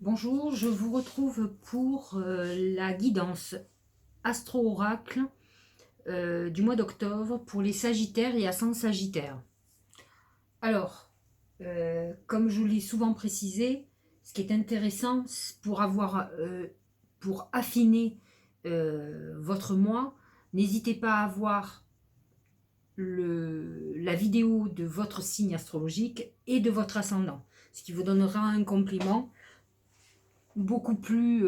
Bonjour, je vous retrouve pour la guidance astro-oracle du mois d'octobre pour les Sagittaires et ascendant Sagittaire. Alors, comme je vous l'ai souvent précisé, ce qui est intéressant pour affiner votre mois, n'hésitez pas à voir la vidéo de votre signe astrologique et de votre ascendant, ce qui vous donnera un complément beaucoup plus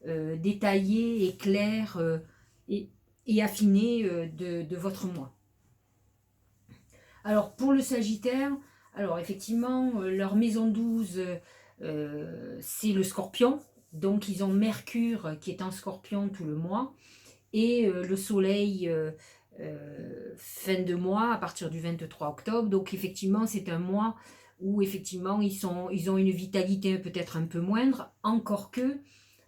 détaillé et clair et, et affiné de votre mois. Alors pour le Sagittaire, alors effectivement, leur maison 12, c'est le Scorpion. Donc ils ont Mercure qui est en Scorpion tout le mois et le Soleil fin de mois à partir du 23 octobre. Donc effectivement, c'est un mois où effectivement ils ont une vitalité peut-être un peu moindre, encore que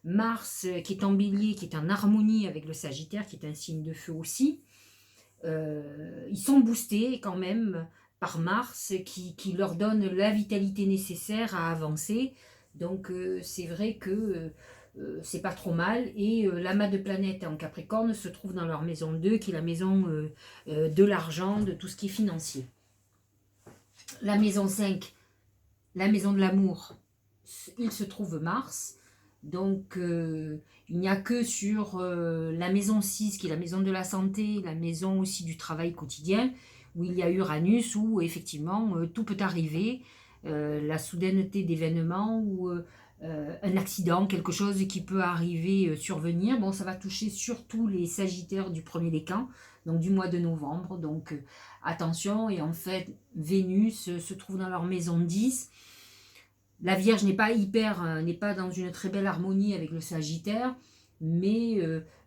Mars qui est en Bélier, qui est en harmonie avec le Sagittaire, qui est un signe de feu aussi, ils sont boostés quand même par Mars qui leur donne la vitalité nécessaire à avancer. Donc c'est vrai que c'est pas trop mal. Et l'amas de planètes en Capricorne se trouve dans leur maison 2, qui est la maison de l'argent, de tout ce qui est financier. La maison 5, la maison de l'amour, il se trouve Mars. Donc il n'y a que sur la maison 6, qui est la maison de la santé, la maison aussi du travail quotidien, où il y a Uranus, où effectivement tout peut arriver, la soudaineté d'événements ou un accident, quelque chose qui peut arriver, survenir. Bon, ça va toucher surtout les Sagittaires du premier décan, donc du mois de novembre. Donc attention, et en fait, Vénus se trouve dans leur maison 10. La Vierge n'est pas dans une très belle harmonie avec le Sagittaire, mais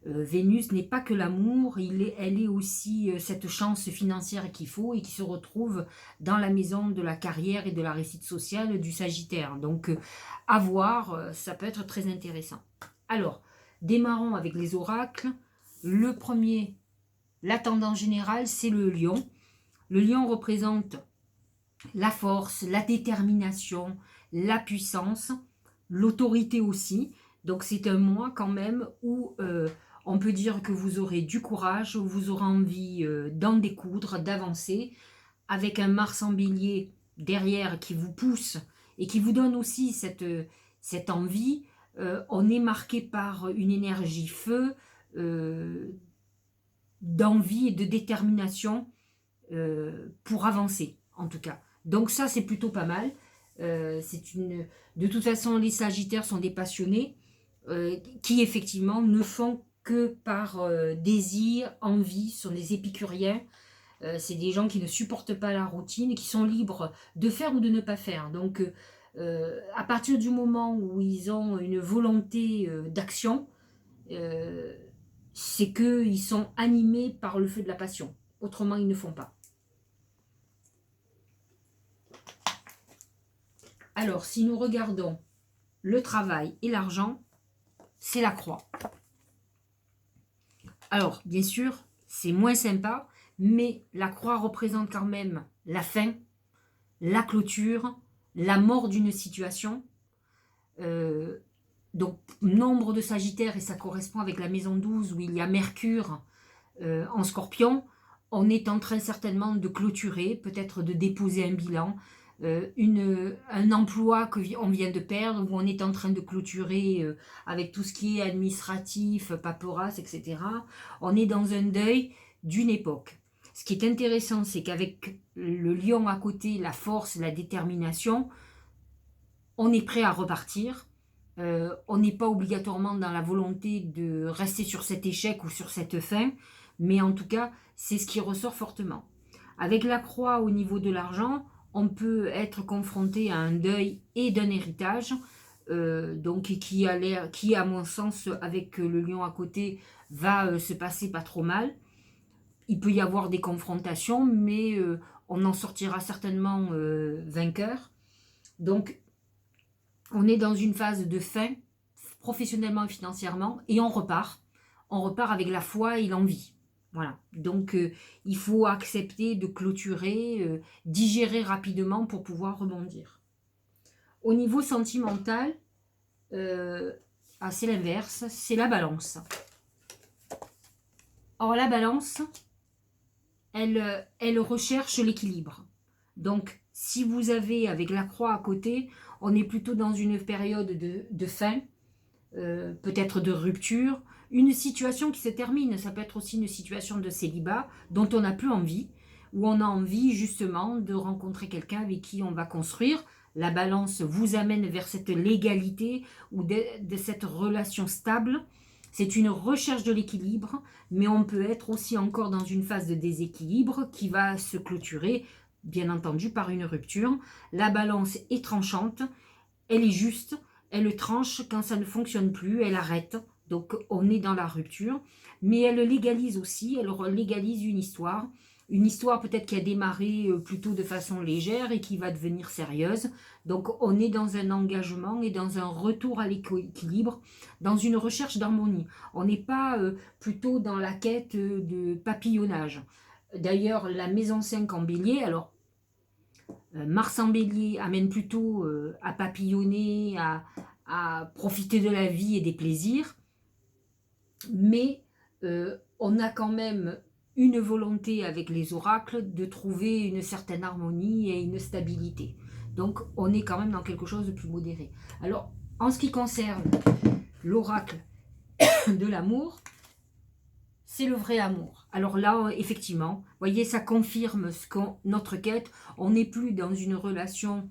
Vénus n'est pas que l'amour, elle est aussi cette chance financière qu'il faut et qui se retrouve dans la maison de la carrière et de la réussite sociale du Sagittaire. Donc, à voir, ça peut être très intéressant. Alors, démarrons avec les oracles. Le premier, la tendance générale, c'est le lion. Le lion représente la force, la détermination, la puissance, l'autorité aussi. Donc c'est un mois quand même où on peut dire que vous aurez du courage, où vous aurez envie d'en découdre, d'avancer, avec un Mars en bélier derrière qui vous pousse et qui vous donne aussi cette envie. On est marqué par une énergie feu, d'envie et de détermination pour avancer en tout cas. Donc ça c'est plutôt pas mal. De toute façon les Sagittaires sont des passionnés qui effectivement ne font que par désir, envie, sont des épicuriens. C'est des gens qui ne supportent pas la routine et qui sont libres de faire ou de ne pas faire. Donc à partir du moment où ils ont une volonté d'action, euh, c'est qu'ils sont animés par le feu de la passion. Autrement, ils ne font pas. Alors, si nous regardons le travail et l'argent, c'est la croix. Alors, bien sûr, c'est moins sympa, mais la croix représente quand même la fin, la clôture, la mort d'une situation. Donc, nombre de Sagittaires, et ça correspond avec la maison 12 où il y a Mercure en Scorpion, on est en train certainement de clôturer, peut-être de déposer un bilan, un emploi qu'on vient de perdre, où on est en train de clôturer avec tout ce qui est administratif, paperasse, etc. On est dans un deuil d'une époque. Ce qui est intéressant, c'est qu'avec le lion à côté, la force, la détermination, on est prêt à repartir. On n'est pas obligatoirement dans la volonté de rester sur cet échec ou sur cette fin, mais en tout cas, c'est ce qui ressort fortement. Avec la croix au niveau de l'argent, on peut être confronté à un deuil et d'un héritage, donc qui à mon sens, avec le lion à côté, va se passer pas trop mal. Il peut y avoir des confrontations, mais on en sortira certainement vainqueur. Donc, on est dans une phase de fin, professionnellement et financièrement, et on repart. On repart avec la foi et l'envie. Voilà. Donc, il faut accepter de clôturer, digérer rapidement pour pouvoir rebondir. Au niveau sentimental, c'est l'inverse, c'est la balance. Or, la balance, elle recherche l'équilibre. Donc, si vous avez, avec la croix à côté, on est plutôt dans une période de fin, peut-être de rupture, une situation qui se termine. Ça peut être aussi une situation de célibat dont on n'a plus envie, où on a envie justement de rencontrer quelqu'un avec qui on va construire. La balance vous amène vers cette légalité ou de cette relation stable. C'est une recherche de l'équilibre, mais on peut être aussi encore dans une phase de déséquilibre qui va se clôturer, bien entendu, par une rupture. La balance est tranchante, elle est juste, elle tranche quand ça ne fonctionne plus, elle arrête. Donc on est dans la rupture, mais elle légalise aussi, elle légalise une histoire peut-être qui a démarré plutôt de façon légère et qui va devenir sérieuse. Donc on est dans un engagement et dans un retour à l'équilibre, dans une recherche d'harmonie. On n'est pas plutôt dans la quête de papillonnage. D'ailleurs, la maison 5 en bélier, alors Mars en bélier amène plutôt à papillonner, à profiter de la vie et des plaisirs, mais on a quand même une volonté avec les oracles de trouver une certaine harmonie et une stabilité. Donc on est quand même dans quelque chose de plus modéré. Alors en ce qui concerne l'oracle de l'amour, c'est le vrai amour. Alors là, effectivement, vous voyez, ça confirme notre quête. On n'est plus dans une relation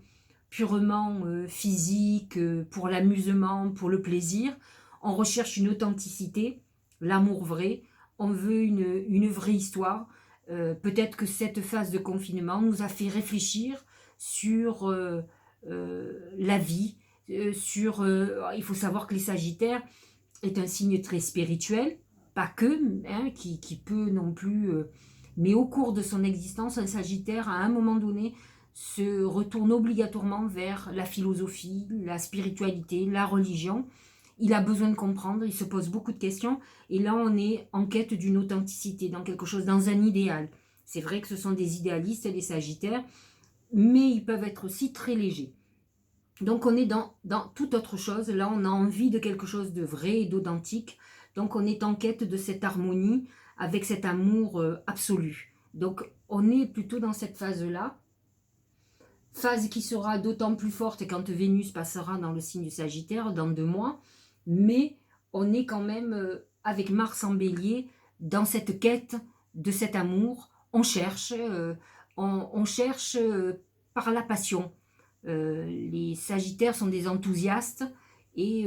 purement physique, pour l'amusement, pour le plaisir. On recherche une authenticité, l'amour vrai. On veut une vraie histoire. Peut-être que cette phase de confinement nous a fait réfléchir sur la vie. Il faut savoir que les Sagittaires est un signe très spirituel, pas que, hein, qui peut non plus... mais au cours de son existence, un Sagittaire, à un moment donné, se retourne obligatoirement vers la philosophie, la spiritualité, la religion. Il a besoin de comprendre, il se pose beaucoup de questions, et là on est en quête d'une authenticité, dans quelque chose, dans un idéal. C'est vrai que ce sont des idéalistes, les Sagittaires, mais ils peuvent être aussi très légers. Donc on est dans toute autre chose. Là, on a envie de quelque chose de vrai et d'authentique. Donc on est en quête de cette harmonie avec cet amour absolu. Donc on est plutôt dans cette phase-là. Phase qui sera d'autant plus forte quand Vénus passera dans le signe du Sagittaire dans 2 mois. Mais on est quand même avec Mars en bélier dans cette quête de cet amour. On cherche, on cherche par la passion. Les Sagittaires sont des enthousiastes et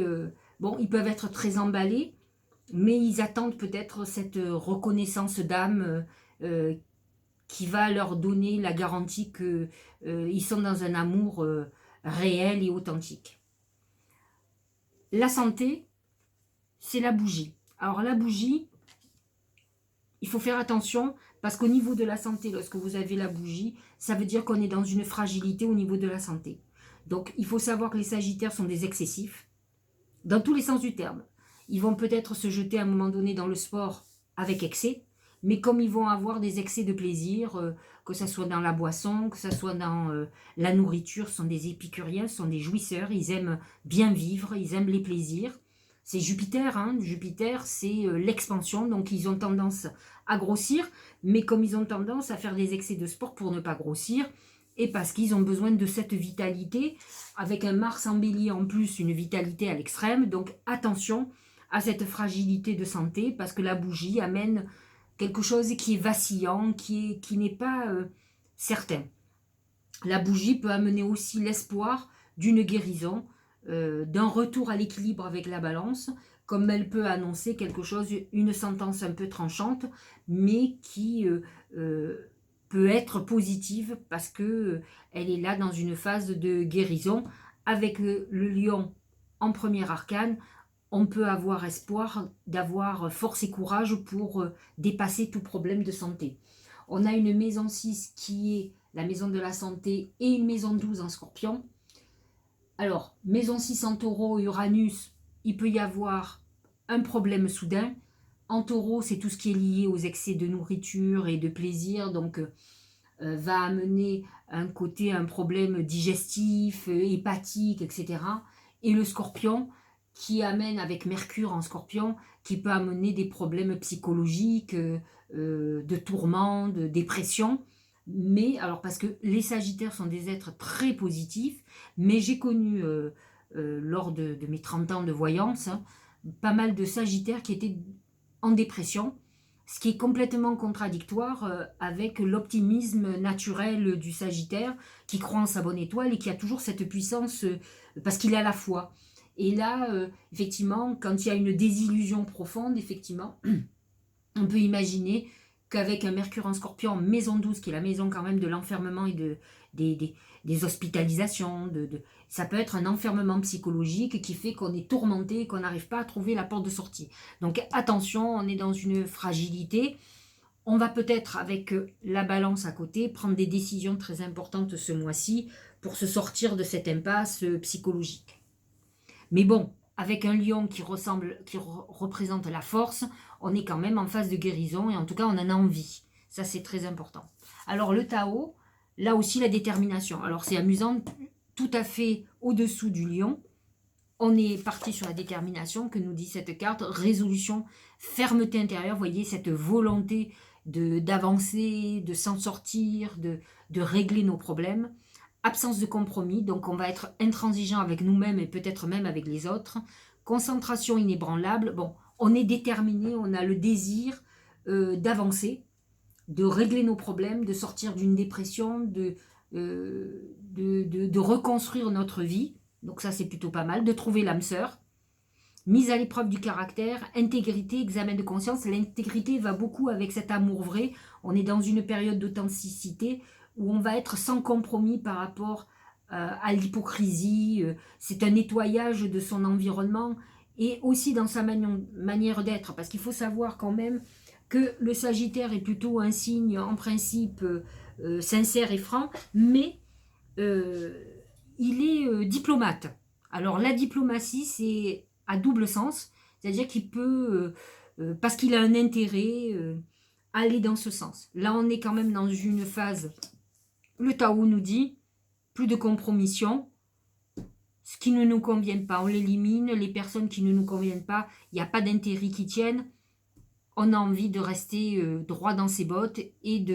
bon, ils peuvent être très emballés, mais ils attendent peut-être cette reconnaissance d'âme qui va leur donner la garantie qu'ils sont dans un amour réel et authentique. La santé, c'est la bougie. Alors la bougie, il faut faire attention parce qu'au niveau de la santé, lorsque vous avez la bougie, ça veut dire qu'on est dans une fragilité au niveau de la santé. Donc il faut savoir que les Sagittaires sont des excessifs, dans tous les sens du terme. Ils vont peut-être se jeter à un moment donné dans le sport avec excès, mais comme ils vont avoir des excès de plaisir, que ce soit dans la boisson, que ce soit dans la nourriture, ce sont des épicuriens, ce sont des jouisseurs, ils aiment bien vivre, ils aiment les plaisirs. C'est Jupiter, hein. Jupiter c'est l'expansion, donc ils ont tendance à grossir, mais comme ils ont tendance à faire des excès de sport pour ne pas grossir, et parce qu'ils ont besoin de cette vitalité, avec un Mars en bélier en plus, une vitalité à l'extrême, donc attention à cette fragilité de santé, parce que la bougie amène quelque chose qui est vacillant, qui n'est pas certain. La bougie peut amener aussi l'espoir d'une guérison, d'un retour à l'équilibre avec la balance, comme elle peut annoncer quelque chose, une sentence un peu tranchante, mais qui peut être positive parce que elle est là dans une phase de guérison. Avec le lion en premier arcane, on peut avoir espoir d'avoir force et courage pour dépasser tout problème de santé. On a une maison 6 qui est la maison de la santé et une maison 12 en scorpion. Alors, maison 6 en taureau, Uranus, il peut y avoir un problème soudain. En taureau, c'est tout ce qui est lié aux excès de nourriture et de plaisir, donc va amener un problème digestif, hépatique, etc. et le Scorpion qui amène, avec Mercure en Scorpion, qui peut amener des problèmes psychologiques, de tourments, de dépression. Mais, alors parce que les Sagittaires sont des êtres très positifs, mais j'ai connu, lors de mes 30 ans de voyance, hein, pas mal de Sagittaires qui étaient en dépression, ce qui est complètement contradictoire avec l'optimisme naturel du Sagittaire, qui croit en sa bonne étoile et qui a toujours cette puissance, parce qu'il a la foi. Et là, effectivement, quand il y a une désillusion profonde, effectivement, on peut imaginer qu'avec un Mercure en Scorpion, maison 12, qui est la maison quand même de l'enfermement et des hospitalisations, ça peut être un enfermement psychologique qui fait qu'on est tourmenté, qu'on n'arrive pas à trouver la porte de sortie. Donc attention, on est dans une fragilité. On va peut-être, avec la balance à côté, prendre des décisions très importantes ce mois-ci pour se sortir de cette impasse psychologique. Mais bon, avec un lion qui représente la force, on est quand même en phase de guérison et en tout cas on en a envie. Ça c'est très important. Alors le Tao, là aussi la détermination. Alors c'est amusant, tout à fait au-dessous du lion, on est parti sur la détermination que nous dit cette carte, résolution, fermeté intérieure, vous voyez cette volonté d'avancer, de s'en sortir, de régler nos problèmes. Absence de compromis, donc on va être intransigeant avec nous-mêmes et peut-être même avec les autres. Concentration inébranlable, bon, on est déterminé, on a le désir d'avancer, de régler nos problèmes, de sortir d'une dépression, de reconstruire notre vie. Donc ça c'est plutôt pas mal, de trouver l'âme sœur. Mise à l'épreuve du caractère, intégrité, examen de conscience. L'intégrité va beaucoup avec cet amour vrai. On est dans une période d'authenticité où on va être sans compromis par rapport à l'hypocrisie. C'est un nettoyage de son environnement et aussi dans sa manière d'être. Parce qu'il faut savoir quand même que le Sagittaire est plutôt un signe en principe sincère et franc, mais il est diplomate. Alors la diplomatie, c'est à double sens, c'est-à-dire qu'il peut, parce qu'il a un intérêt, aller dans ce sens. Là, on est quand même dans une phase, le Tao nous dit, plus de compromission, ce qui ne nous convient pas, on l'élimine, les personnes qui ne nous conviennent pas, il n'y a pas d'intérêt qui tienne, on a envie de rester droit dans ses bottes et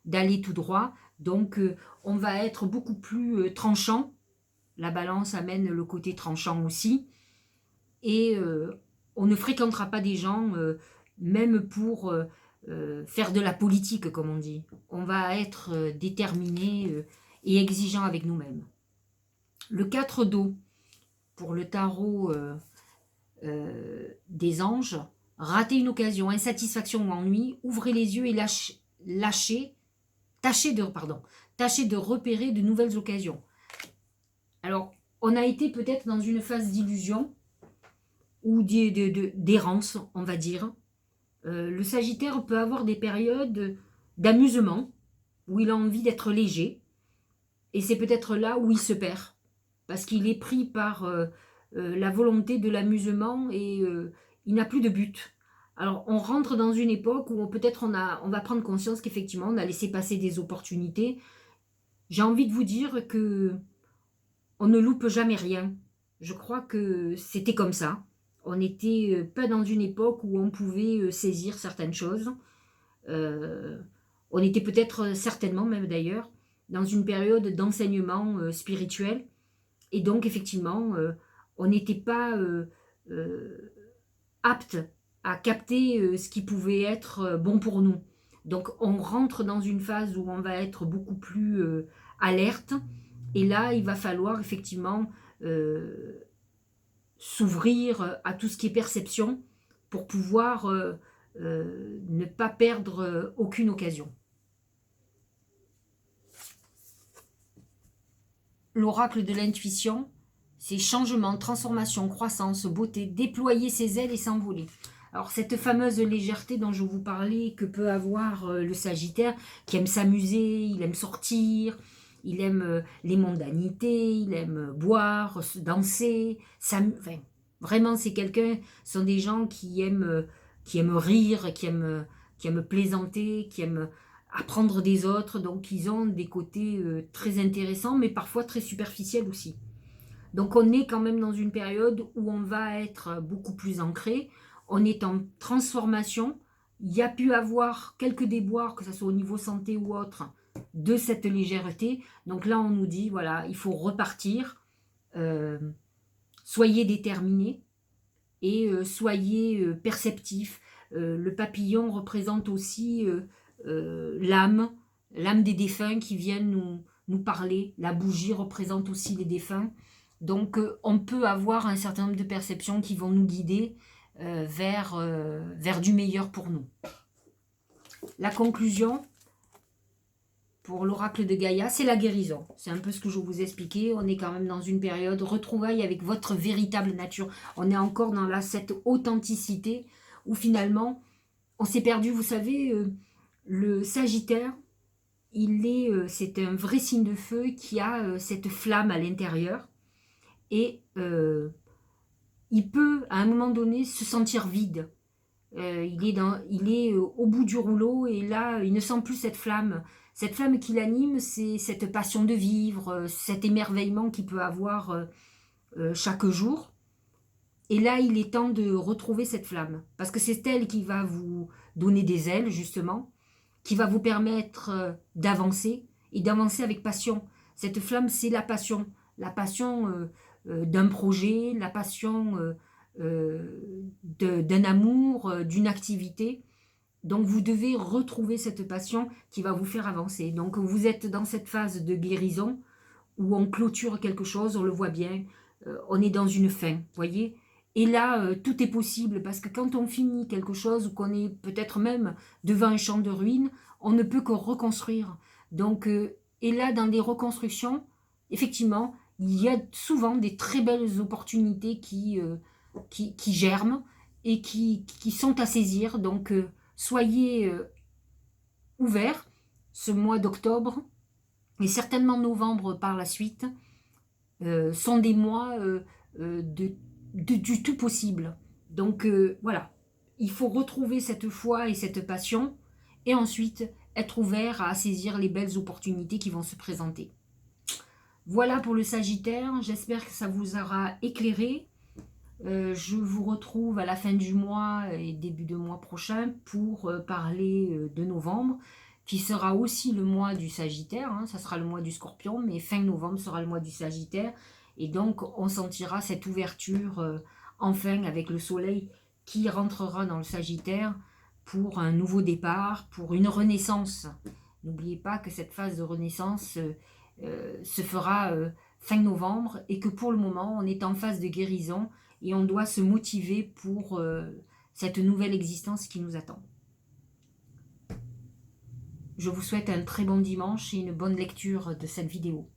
d'aller tout droit, donc on va être beaucoup plus tranchant, la balance amène le côté tranchant aussi, et on ne fréquentera pas des gens, même pour faire de la politique, comme on dit. On va être déterminé et exigeant avec nous-mêmes. Le 4 d'eau, pour le tarot des anges, rater une occasion, insatisfaction ou ennui, ouvrez les yeux et tâchez de repérer de nouvelles occasions. Alors, on a été peut-être dans une phase d'illusion, ou d'errance, on va dire. Le Sagittaire peut avoir des périodes d'amusement, où il a envie d'être léger, et c'est peut-être là où il se perd, parce qu'il est pris par la volonté de l'amusement, et il n'a plus de but. Alors on rentre dans une époque où peut-être on va prendre conscience qu'effectivement on a laissé passer des opportunités. J'ai envie de vous dire que on ne loupe jamais rien. Je crois que c'était comme ça. On n'était pas dans une époque où on pouvait saisir certaines choses. On était peut-être, certainement même d'ailleurs, dans une période d'enseignement spirituel. Et donc, effectivement, on n'était pas apte à capter ce qui pouvait être bon pour nous. Donc, on rentre dans une phase où on va être beaucoup plus alerte. Et là, il va falloir effectivement s'ouvrir à tout ce qui est perception pour pouvoir ne pas perdre aucune occasion. L'oracle de l'intuition, c'est changement, transformation, croissance, beauté, déployer ses ailes et s'envoler. Alors cette fameuse légèreté dont je vous parlais que peut avoir le Sagittaire, qui aime s'amuser, il aime sortir, il aime les mondanités, il aime boire, danser, enfin, vraiment c'est quelqu'un, ce sont des gens qui aiment rire, qui aiment plaisanter, qui aiment apprendre des autres, donc ils ont des côtés très intéressants, mais parfois très superficiels aussi. Donc on est quand même dans une période où on va être beaucoup plus ancré, on est en transformation, il y a pu avoir quelques déboires, que ce soit au niveau santé ou autre, de cette légèreté. Donc là on nous dit, voilà, il faut repartir, euh, soyez déterminés et soyez perceptifs. Le papillon représente aussi l'âme, l'âme des défunts qui viennent nous parler. La bougie représente aussi les défunts. Donc on peut avoir un certain nombre de perceptions qui vont nous guider vers du meilleur pour nous. La conclusion pour l'oracle de Gaïa, c'est la guérison. C'est un peu ce que je vous ai expliqué. On est quand même dans une période retrouvaille avec votre véritable nature. On est encore dans cette authenticité où finalement on s'est perdu. Vous savez, le Sagittaire, c'est un vrai signe de feu qui a cette flamme à l'intérieur. Et il peut, à un moment donné, se sentir vide. Il est au bout du rouleau et là, il ne sent plus cette flamme. Cette flamme qui l'anime, c'est cette passion de vivre, cet émerveillement qu'il peut avoir chaque jour. Et là, il est temps de retrouver cette flamme. Parce que c'est elle qui va vous donner des ailes, justement, qui va vous permettre d'avancer et d'avancer avec passion. Cette flamme, c'est la passion. La passion d'un projet, la passion d'un amour, d'une activité. Donc vous devez retrouver cette passion qui va vous faire avancer. Donc vous êtes dans cette phase de guérison où on clôture quelque chose, on le voit bien, on est dans une fin, voyez. Et là, tout est possible parce que quand on finit quelque chose ou qu'on est peut-être même devant un champ de ruines, on ne peut que reconstruire. Donc, et là, dans des reconstructions, effectivement, il y a souvent des très belles opportunités qui germent et qui sont à saisir. Donc, soyez ouverts ce mois d'octobre et certainement novembre par la suite sont des mois du tout possible. Donc voilà, il faut retrouver cette foi et cette passion et ensuite être ouvert à saisir les belles opportunités qui vont se présenter. Voilà pour le Sagittaire, j'espère que ça vous aura éclairé. Je vous retrouve à la fin du mois et début de mois prochain pour parler de novembre, qui sera aussi le mois du Sagittaire, hein, ça sera le mois du Scorpion, mais fin novembre sera le mois du Sagittaire, et donc on sentira cette ouverture enfin avec le soleil qui rentrera dans le Sagittaire pour un nouveau départ, pour une renaissance. N'oubliez pas que cette phase de renaissance se fera fin novembre et que pour le moment on est en phase de guérison et on doit se motiver pour cette nouvelle existence qui nous attend. Je vous souhaite un très bon dimanche et une bonne lecture de cette vidéo.